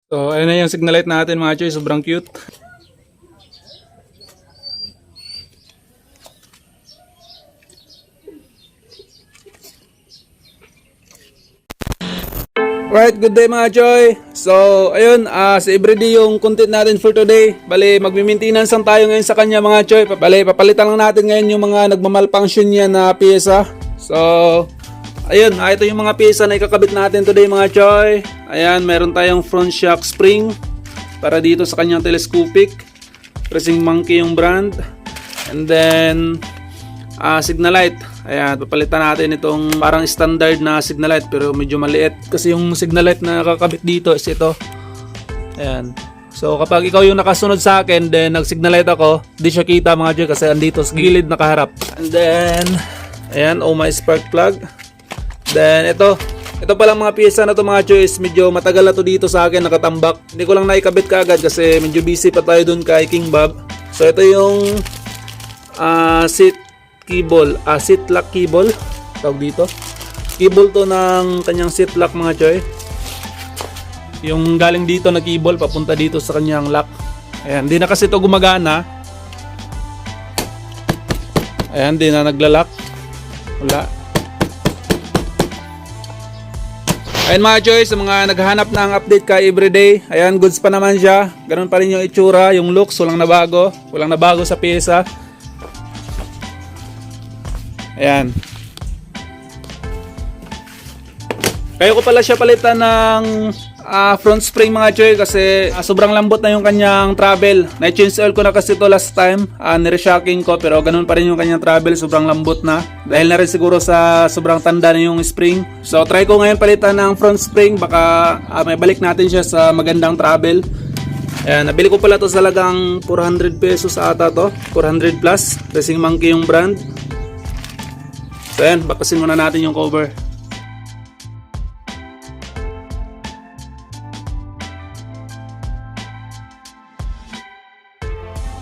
So, ayun na yung signal light natin mga choy. Sobrang cute. Right, good day mga choy. So, ayun, sa everyday yung content natin for today. Bale, magmi-maintenance lang tayo ngayon sa kanya mga choy. Bale, papalitan lang natin ngayon yung mga nagmamalfunction niya na pyesa. So, ayun, ito yung mga pyesa na ikakabit natin today mga choy. Ayan, meron tayong front shock spring para dito sa kanyang telescopic. Pressing Monkey yung brand. And then, signal light. Ayan, papalitan natin itong parang standard na signal light pero medyo maliit. Kasi yung signal light na nakakabit dito is ito. Ayan. So kapag ikaw yung nakasunod sa akin, then nag-signal light ako, di siya kita mga Joy kasi andito sa gilid nakaharap. And then, ayan, my spark plug. Then ito palang mga piyesa na to mga Joy is medyo matagal na to dito sa akin nakatambak. Hindi ko lang naikabit kaagad kasi medyo busy pa tayo dun kay King Bob. So ito yung seat cable, seat lock cable tawag dito. Cable to ng kanyang seat lock mga choy. Yung galing dito na cable papunta dito sa kanyang lock. Ayan, di na kasi to gumagana. Ayan, di na nagla-lock. Wala. Ayan mga choy, sa mga naghahanap ng update kay everyday, ayan, goods pa naman siya. Ganun pa rin yung itsura, yung looks, walang nabago. Walang nabago sa pyesa. Ayan. Kaya ko pala siya palitan ng front spring mga choy kasi sobrang lambot na yung kanyang travel. Na-change oil ko na kasi to last time. Nireshocking ko pero ganun pa rin yung kanyang travel. Sobrang lambot na. Dahil na rin siguro sa sobrang tanda na yung spring. So try ko ngayon palitan ng front spring. Baka may balik natin siya sa magandang travel. Ayan, nabili ko pala to sa lagang 400 pesos ata to. 400 plus. Pressing Monkey yung brand. So ayan, bakasin muna natin yung cover.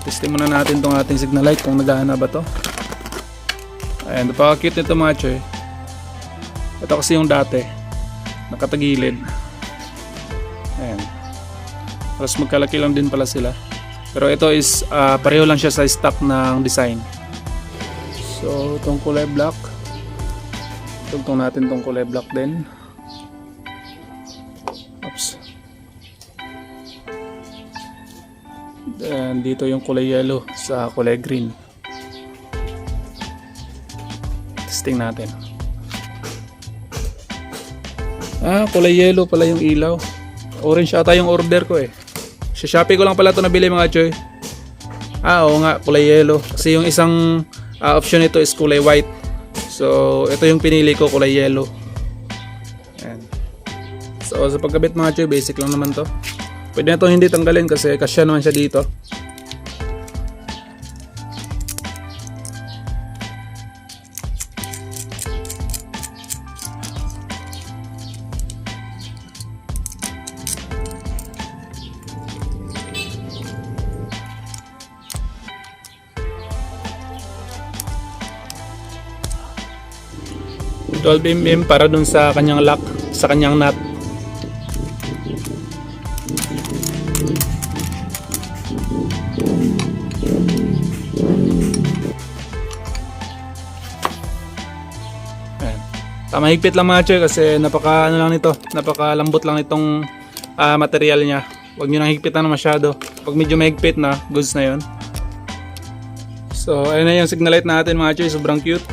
Testing muna natin tong ating signal light kung nagana ba to. Ayan, napaka-cute nito mga choy. Ito kasi yung dati, nakatagilid. Ayan. Tapos magkalaki lang din pala sila. Pero ito is pareho lang siya sa stock ng design. So itong kulay black, tugtong natin tong kulay black din. Oops. Then dito yung kulay yellow sa kulay green. Testing natin. Kulay yellow pala yung ilaw. Orange ata yung order ko eh. Sa Shopee ko lang pala ito nabili mga choy. Oo nga, kulay yellow. Kasi yung isang option nito is kulay white. So ito yung pinili ko, kulay yellow. Ayan. So sa pagkabit mga choy, basic lang naman to. Pwede na ito hindi tanggalin kasi kasya naman siya dito. Yung 12mm para dun sa kanyang lock, sa kanyang nut. Ayan. Mahigpit lang mga choy kasi napaka ano lang nito, napaka lambot lang itong material niya. Huwag nyo nang higpitan na masyado. Pag medyo mahigpit na, goods na yon. So ayun na yung signal light natin mga choy, sobrang cute.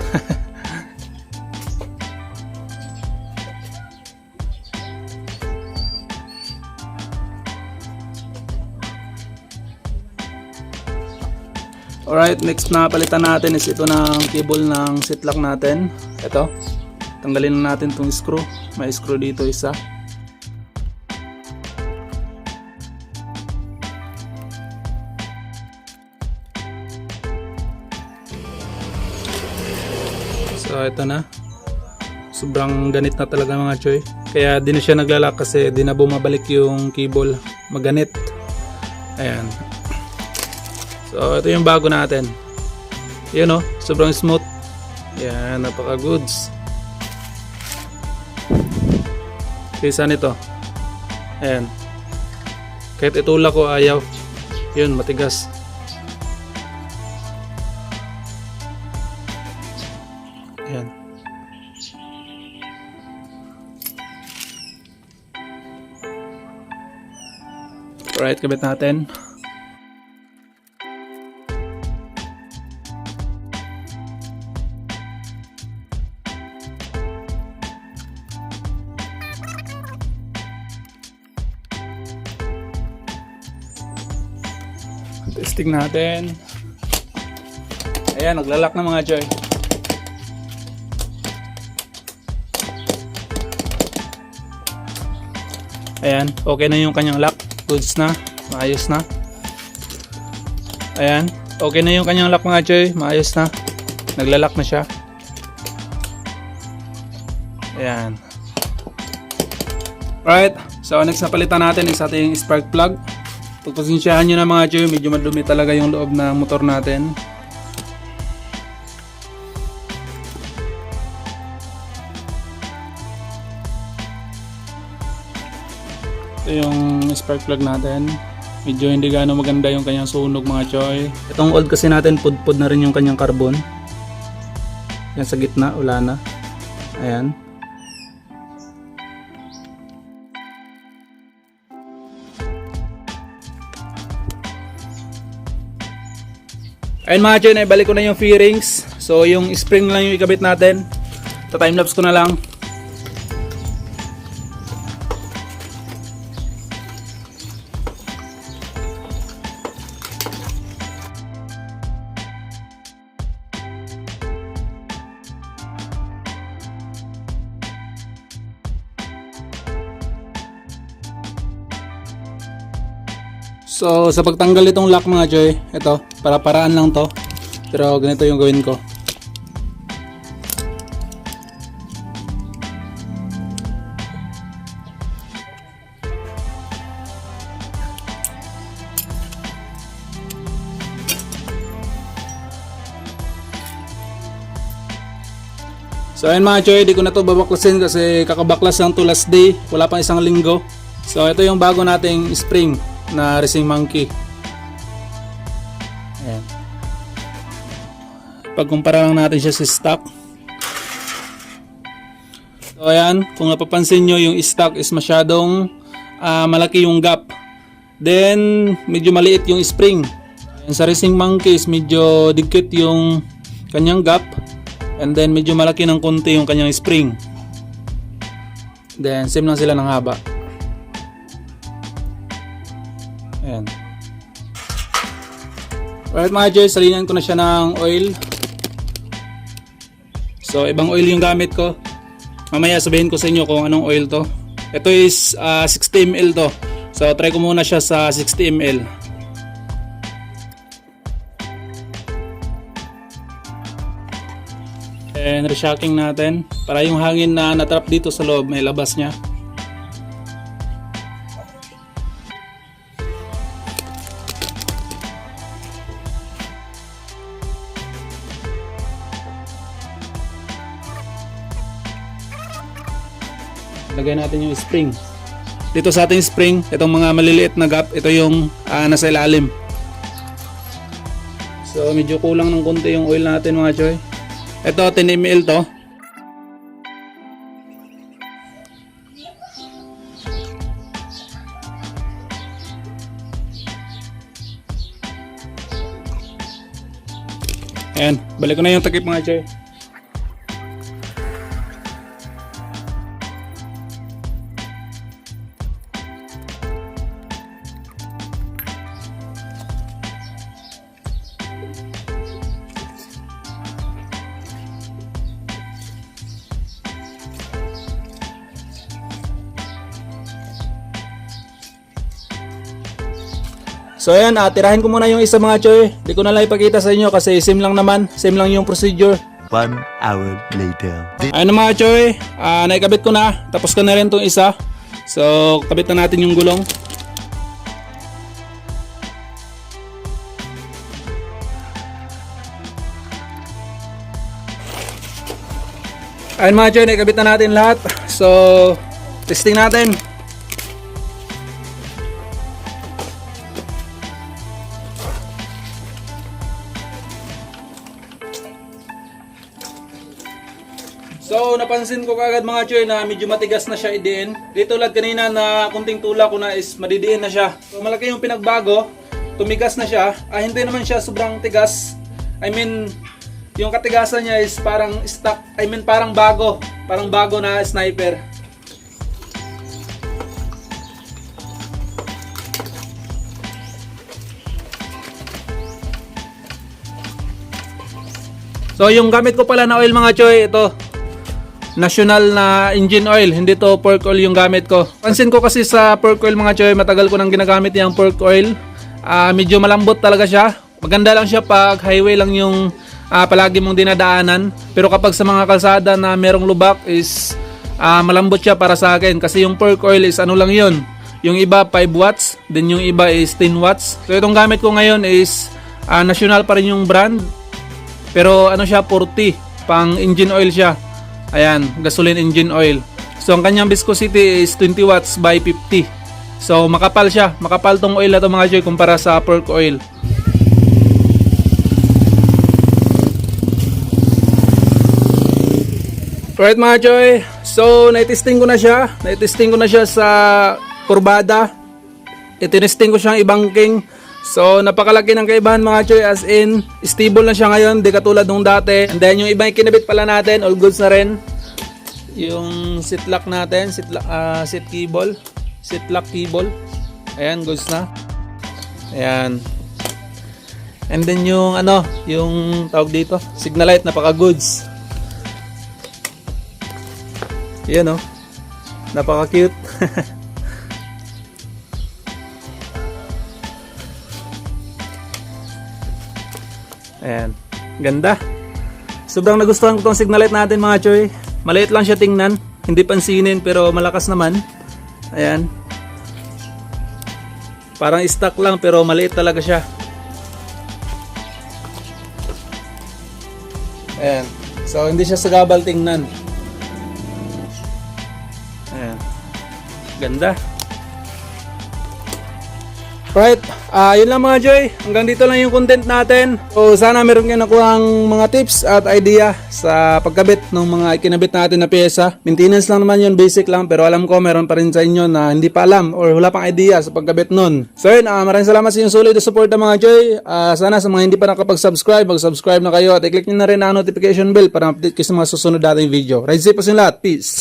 Alright, next na palitan natin is ito ng cable ng seat lock natin. Ito, tanggalin na natin itong screw. May screw dito isa. So ito na. Sobrang ganit na talaga mga choy. Kaya di na siya naglalak kasi di na bumabalik yung cable. Maganit. Ayan. So ito yung bago natin. Yun o, sobrang smooth. Yan, napaka goods. Kaysa nito. Ayan. Kahit itulak ko ayaw. Yun, matigas. Ayan. Alright, kabit natin. Testing natin. Ayan, naglalak na mga choy. Ayan, okay na yung kanyang lock. Goods na, maayos na. Ayan, okay na yung kanyang lock mga choy. Maayos na. Naglalak na siya. Ayan. Right, so next na palitan natin is ating spark plug. Pagpasensyahan nyo na mga choy, medyo madumi talaga yung loob ng motor natin. Ito yung spark plug natin. Medyo hindi gaano maganda yung kanyang sunog mga choy. Itong old kasi natin, pudpud na rin yung kanyang carbon. Yan sa gitna, wala na. Ayan. Ayun mga choy, naibalik ko na yung fairings. So yung spring lang yung ikabit natin. Ta-timelapse ko na lang. So sa pagtanggal itong lock mga choy, ito, para-paraan lang to. Pero ganito yung gawin ko. So ayun mga choy, di ko na to babaklasin kasi kakabaklas lang to last day. Wala pang isang linggo. So ito yung bago nating spring na Racing Monkey. Ayan. Pagkumpara lang natin siya sa stock. So ayan, kung napapansin nyo yung stock is masyadong malaki yung gap. Then medyo maliit yung spring. Ayan, sa Racing Monkey is medyo dikit yung kanyang gap. And then medyo malaki ng konti yung kanyang spring. Then same lang sila ng haba. Ayan. Alright mga choy, salinan ko na siya ng oil. So ibang oil yung gamit ko. Mamaya sabihin ko sa inyo kung anong oil to. Ito is 60 ml to. So try ko muna siya sa 60 ml. And reshocking natin para yung hangin na natrap dito sa loob may labas niya. Lagay natin yung spring. Dito sa ating spring, itong mga maliliit na gap, ito yung nasa ilalim. So medyo kulang ng konti yung oil natin mga choy. Ito 10 ml to. Ayan, balik ko na yung takip mga choy. So ayan, tirahin ko muna yung isa mga choy. Di ko na lang ipakita sa inyo kasi same lang naman. Same lang yung procedure. 1 hour later. Ayun na mga choy, naikabit ko na. Tapos ko na rin itong isa. So kabit na natin yung gulong. Ayun mga choy, naikabit na natin lahat. So testing natin. So napansin ko kagad mga choy na medyo matigas na siya idiin. Dito lang kanina na kunting tula ko na is madidiin na siya. So malaki yung pinagbago, tumigas na siya. Hindi naman siya sobrang tigas. I mean, yung katigasan niya is parang stock, parang bago na sniper. So yung gamit ko pala na oil mga choy, ito national na engine oil, hindi to pork oil yung gamit ko. Pansin ko kasi sa pork oil mga choy, matagal ko nang ginagamit yung pork oil. Medyo malambot talaga siya. Maganda lang siya pag highway lang yung palagi mong dinadaanan. Pero kapag sa mga kalsada na merong lubak is malambot siya para sa akin. Kasi yung pork oil is ano lang yun. Yung iba 5 watts, then yung iba is 10 watts. So itong gamit ko ngayon is national pa rin yung brand. Pero ano siya, 40, pang engine oil siya. Ayan, gasoline engine oil. So ang kanyang viscosity is 20 watts by 50. So makapal siya, makapal tong oil na to mga choy kumpara sa pork oil. Alright mga choy, so naitesting ko na siya sa kurbada. Itinesting ko siyang ibangking. So napakalaki ng kaibahan mga choy, as in stable na siya ngayon, di katulad nung dati. And then yung iba yung kinabit pala natin, all goods na rin. Yung seat lock natin, seat lock cable. Ayan, goods na. Ayan. And then yung yung tawag dito, signal light, napaka goods. Yan napaka cute. Ayan, ganda. Sobrang nagustuhan ko tong signal light natin mga choy. Maliit lang siya tingnan, hindi pansinin pero malakas naman. Ayan. Parang stock lang pero maliit talaga siya. Ayan. So hindi siya sagabal tingnan. Ayan. Ganda. Right, yun lang mga Joy. Hanggang dito lang yung content natin. So sana meron kayo nakuhang mga tips at idea sa pagkabit ng mga ikinabit natin na pyesa. Maintenance lang naman yun, basic lang. Pero alam ko meron pa rin sa inyo na hindi pa alam or wala pang idea sa pagkabit nun. So yun, maraming salamat sa inyong solid support ng mga Joy. Sana sa mga hindi pa nakapag-subscribe, mag-subscribe na kayo at i-click nyo na rin ang notification bell para update kayo sa mga susunod nating video. Ride safe po sa lahat. Peace!